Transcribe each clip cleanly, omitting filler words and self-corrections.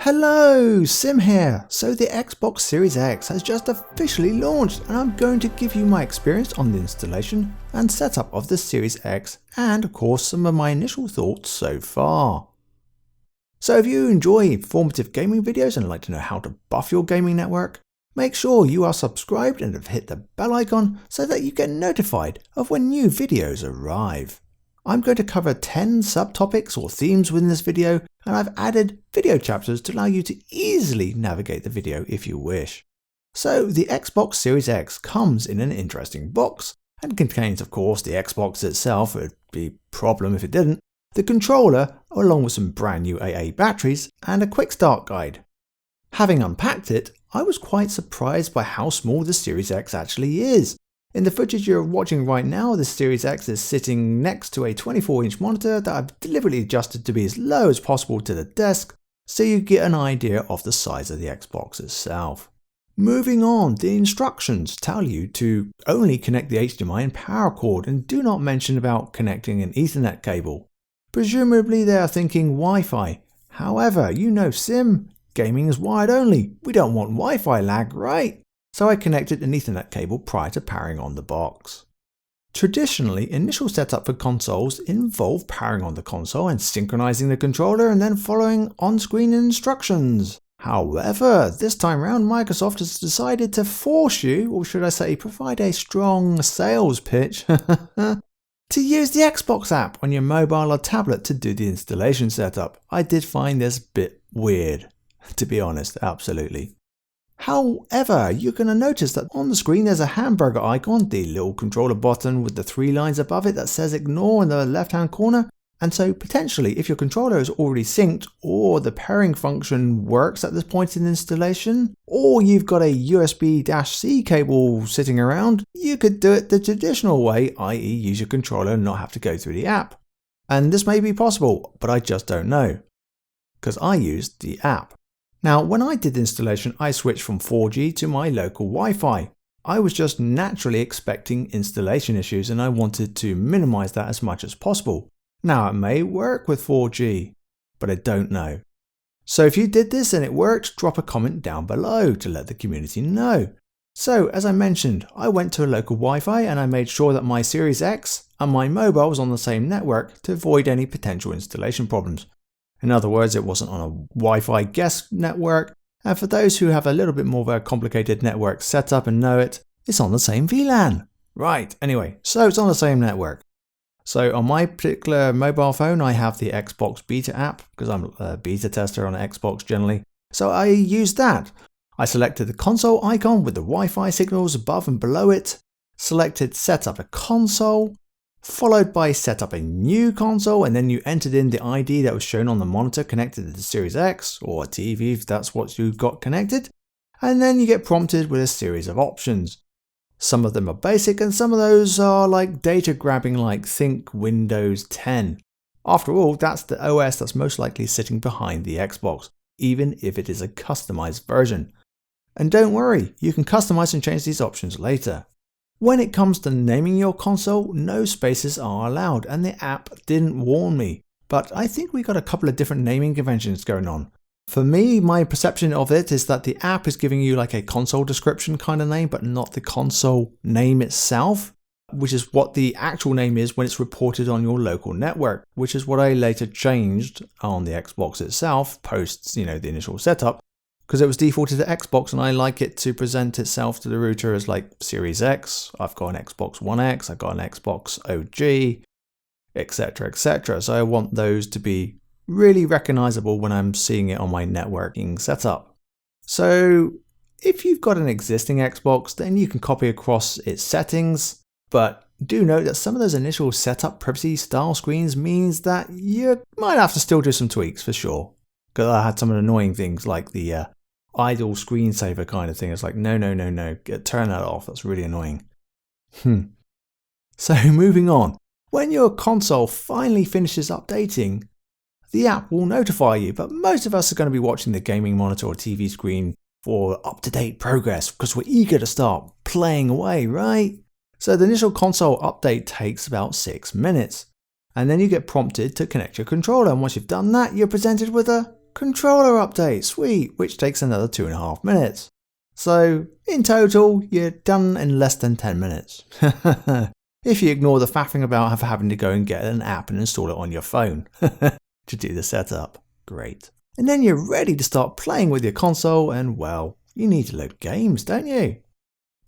Hello, Sim here. So the Xbox Series X has just officially launched and I'm going to give you my experience on the installation and setup of the Series X and of course some of my initial thoughts so far. So if you enjoy informative gaming videos and like to know how to buff your gaming network, make sure you are subscribed and have hit the bell icon so that you get notified of when new videos arrive. I'm going to cover 10 subtopics or themes within this video, and I've added video chapters to allow you to easily navigate the video if you wish. So the Xbox Series X comes in an interesting box and contains of course the Xbox itself, it'd be a problem if it didn't, the controller along with some brand new AA batteries and a quick start guide. Having unpacked it, I was quite surprised by how small the Series X actually is. In the footage you're watching right now, the Series X is sitting next to a 24-inch monitor that I've deliberately adjusted to be as low as possible to the desk, so you get an idea of the size of the Xbox itself. Moving on, the instructions tell you to only connect the HDMI and power cord and do not mention about connecting an Ethernet cable. Presumably they are thinking Wi-Fi. However, you know Sim, gaming is wired only. We don't want Wi-Fi lag, right? So I connected an Ethernet cable prior to powering on the box. Traditionally, initial setup for consoles involve powering on the console and synchronizing the controller and then following on-screen instructions. However, this time around Microsoft has decided to force you, or should I say provide a strong sales pitch, to use the Xbox app on your mobile or tablet to do the installation setup. I did find this a bit weird, to be honest, absolutely. However, you're going to notice that on the screen there's a hamburger icon, the little controller button with the 3 lines above it that says ignore in the left hand corner, and so potentially if your controller is already synced or the pairing function works at this point in installation, or you've got a USB-C cable sitting around, you could do it the traditional way, i.e. use your controller and not have to go through the app. And this may be possible, but I just don't know, because I used the app. Now, when I did the installation, I switched from 4G to my local Wi-Fi. I was just naturally expecting installation issues and I wanted to minimize that as much as possible. Now, it may work with 4G, but I don't know. So if you did this and it worked, drop a comment down below to let the community know. So, as I mentioned, I went to a local Wi-Fi and I made sure that my Series X and my mobile was on the same network to avoid any potential installation problems. In other words, it wasn't on a Wi-Fi guest network, and for those who have a little bit more of a complicated network setup and know it, it's on the same VLAN. Right, anyway, so it's on the same network. So on my particular mobile phone, I have the Xbox Beta app, because I'm a beta tester on Xbox generally, so I used that. I selected the console icon with the Wi-Fi signals above and below it, selected set up a console, followed by set up a new console, and then you entered in the ID that was shown on the monitor connected to the Series X or a TV if that's what you've got connected, and then you get prompted with a series of options. Some of them are basic and some of those are like data grabbing, like think Windows 10. After all, that's the OS that's most likely sitting behind the Xbox, even if it is a customized version. And don't worry, you can customize and change these options later. When it comes to naming your console, no spaces are allowed, and the app didn't warn me. But I think we got a couple of different naming conventions going on. For me, my perception of it is that the app is giving you like a console description kind of name, but not the console name itself, which is what the actual name is when it's reported on your local network, which is what I later changed on the Xbox itself, post, the initial setup. Because it was defaulted to Xbox and I like it to present itself to the router as like Series X, I've got an Xbox One X, I've got an Xbox OG, etc, etc. So I want those to be really recognizable when I'm seeing it on my networking setup. So if you've got an existing Xbox, then you can copy across its settings, but do note that some of those initial setup privacy style screens means that you might have to still do some tweaks for sure. Because I had some annoying things like the idle screensaver kind of thing. It's like, no, turn that off. That's really annoying. So moving on. When your console finally finishes updating, the app will notify you, but most of us are going to be watching the gaming monitor or TV screen for up-to-date progress because we're eager to start playing away, right? So the initial console update takes about 6 minutes. And then you get prompted to connect your controller, and once you've done that, you're presented with a controller update, sweet, which takes another 2.5 minutes. So in total, you're done in less than 10 minutes. If you ignore the faffing about of having to go and get an app and install it on your phone to do the setup. Great. And then you're ready to start playing with your console and, well, you need to load games, don't you?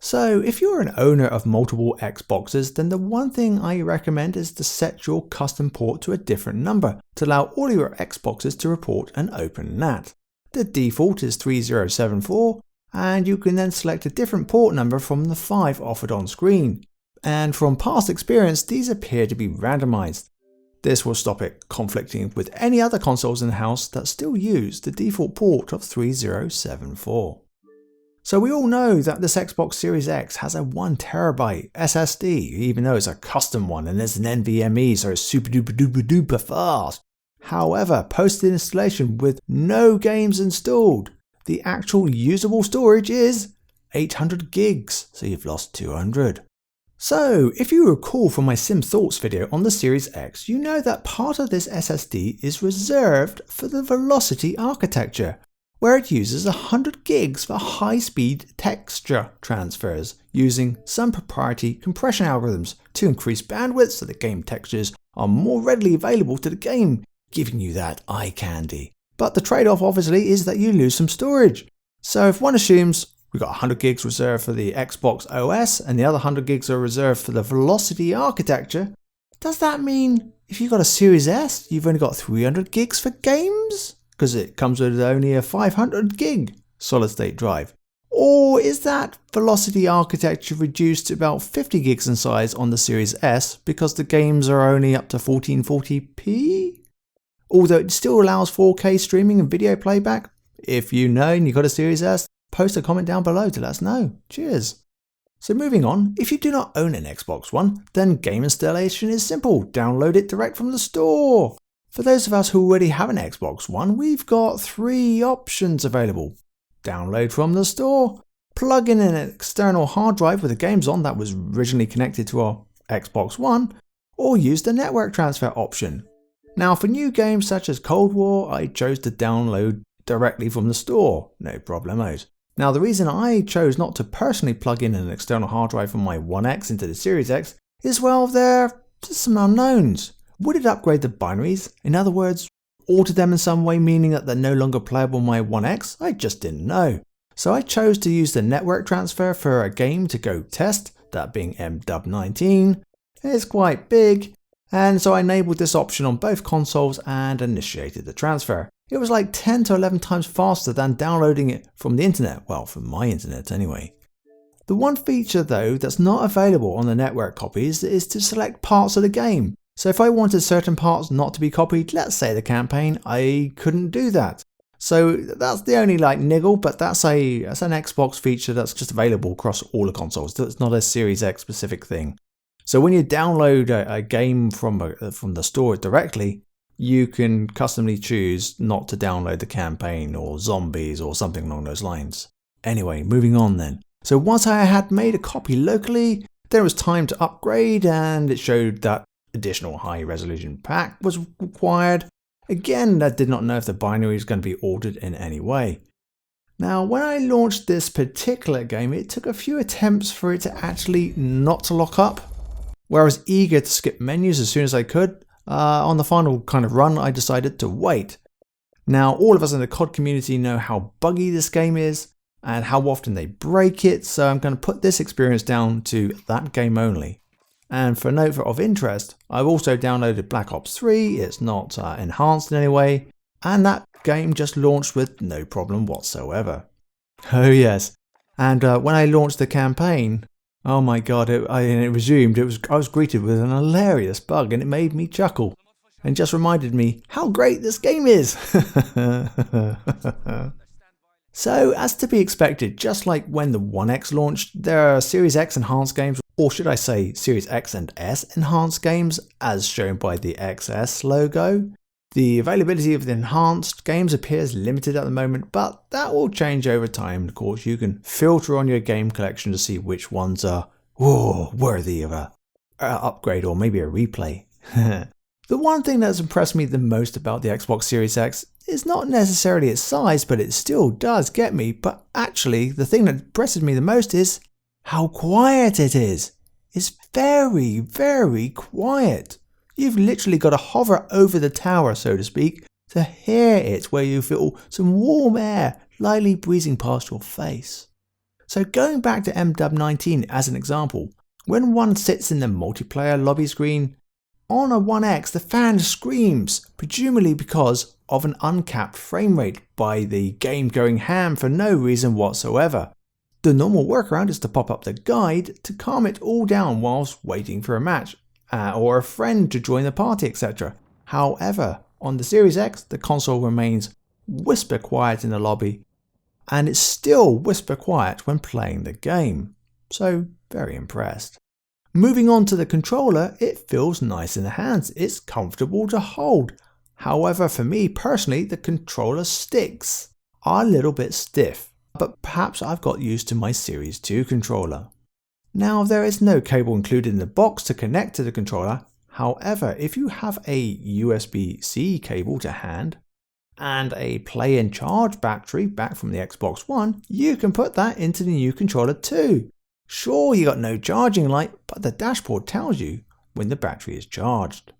So if you're an owner of multiple Xboxes, then the one thing I recommend is to set your custom port to a different number to allow all of your Xboxes to report an open NAT. The default is 3074, and you can then select a different port number from the 5 offered on screen. And from past experience, these appear to be randomized. This will stop it conflicting with any other consoles in the house that still use the default port of 3074. So we all know that this Xbox Series X has a 1TB SSD, even though it's a custom one and it's an NVMe, so it's super duper duper duper fast. However, post installation with no games installed, the actual usable storage is 800 gigs, so you've lost 200. So, if you recall from my Sim Thoughts video on the Series X, you know that part of this SSD is reserved for the Velocity architecture, where it uses 100 gigs for high-speed texture transfers using some proprietary compression algorithms to increase bandwidth so the game textures are more readily available to the game, giving you that eye candy. But the trade-off obviously is that you lose some storage. So if one assumes we've got 100 gigs reserved for the Xbox OS and the other 100 gigs are reserved for the Velocity architecture, does that mean if you've got a Series S, you've only got 300 gigs for games? Because it comes with only a 500 gig solid state drive. Or is that Velocity architecture reduced to about 50 gigs in size on the Series S because the games are only up to 1440p? Although it still allows 4K streaming and video playback. If you know and you've got a Series S, post a comment down below to let us know. Cheers. So moving on, if you do not own an Xbox One, then game installation is simple. Download it direct from the store. For those of us who already have an Xbox One, we've got 3 options available. Download from the store, plug in an external hard drive with the games on that was originally connected to our Xbox One, or use the network transfer option. Now for new games such as Cold War, I chose to download directly from the store, no problemos. Now the reason I chose not to personally plug in an external hard drive from my One X into the Series X is, well, there are some unknowns. Would it upgrade the binaries? In other words, alter them in some way, meaning that they're no longer playable on my One X? I just didn't know. So I chose to use the network transfer for a game to go test, that being MW19. It's quite big, and so I enabled this option on both consoles and initiated the transfer. It was like 10 to 11 times faster than downloading it from the internet, well, from my internet anyway. The one feature though that's not available on the network copies is to select parts of the game. So if I wanted certain parts not to be copied, let's say the campaign, I couldn't do that. So that's the only niggle, but that's an Xbox feature that's just available across all the consoles. It's not a Series X specific thing. So when you download a game from the store directly, you can customly choose not to download the campaign or zombies or something along those lines. Anyway, moving on then. So once I had made a copy locally, there was time to upgrade, and it showed that additional high resolution pack was required. Again, I did not know if the binary was going to be altered in any way. Now, when I launched this particular game, it took a few attempts for it to actually not to lock up. Where I was eager to skip menus as soon as I could, on the final kind of run, I decided to wait. Now, all of us in the COD community know how buggy this game is and how often they break it, so I'm going to put this experience down to that game only. And for a note of interest, I've also downloaded Black Ops 3, it's not enhanced in any way, and that game just launched with no problem whatsoever. Oh yes, and when I launched the campaign, oh my god, it resumed, I was greeted with an hilarious bug, and it made me chuckle, and just reminded me how great this game is. So, as to be expected, just like when the One X launched, there are Series X enhanced games, or should I say Series X and S enhanced games, as shown by the XS logo. The availability of the enhanced games appears limited at the moment, but that will change over time. Of course, you can filter on your game collection to see which ones are worthy of a upgrade or maybe a replay. The one thing that's impressed me the most about the Xbox Series X It's not necessarily its size, but it still does get me. But actually, the thing that impresses me the most is how quiet it is. It's very, very quiet. You've literally got to hover over the tower, so to speak, to hear it, where you feel some warm air lightly breezing past your face. So going back to MW19 as an example, when one sits in the multiplayer lobby screen, on a 1X the fan screams, presumably because of an uncapped frame rate by the game going ham for no reason whatsoever. The normal workaround is to pop up the guide to calm it all down whilst waiting for a match, or a friend to join the party, etc. However, on the Series X, the console remains whisper quiet in the lobby, and it's still whisper quiet when playing the game. So, very impressed. Moving on to the controller, it feels nice in the hands. It's comfortable to hold. However, for me personally, the controller sticks are a little bit stiff, but perhaps I've got used to my Series 2 controller. Now, there is no cable included in the box to connect to the controller. However, if you have a USB-C cable to hand and a play and charge battery back from the Xbox One, you can put that into the new controller too. Sure, you got no charging light, but the dashboard tells you when the battery is charged.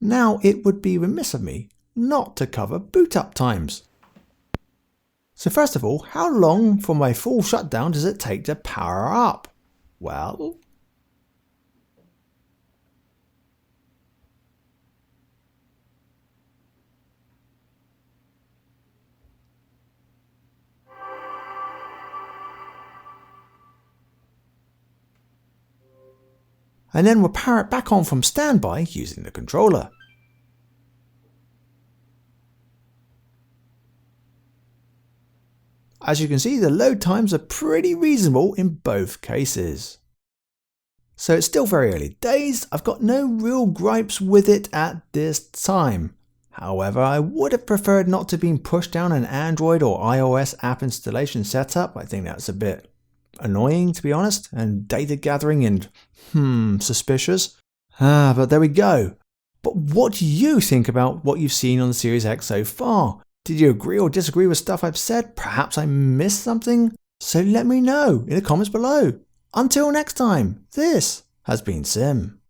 Now, it would be remiss of me not to cover boot up times. So first of all, how long from my full shutdown does it take to power up? Well, and then we'll power it back on from standby using the controller. As you can see, the load times are pretty reasonable in both cases. So it's still very early days. I've got no real gripes with it at this time. However, I would have preferred not to be pushed down an Android or iOS app installation setup. I think that's a bit annoying, to be honest, and data gathering and suspicious. But there we go. But what do you think about what you've seen on the Series X so far? Did you agree or disagree with stuff I've said? Perhaps I missed something? So let me know in the comments below. Until next time, this has been Sim.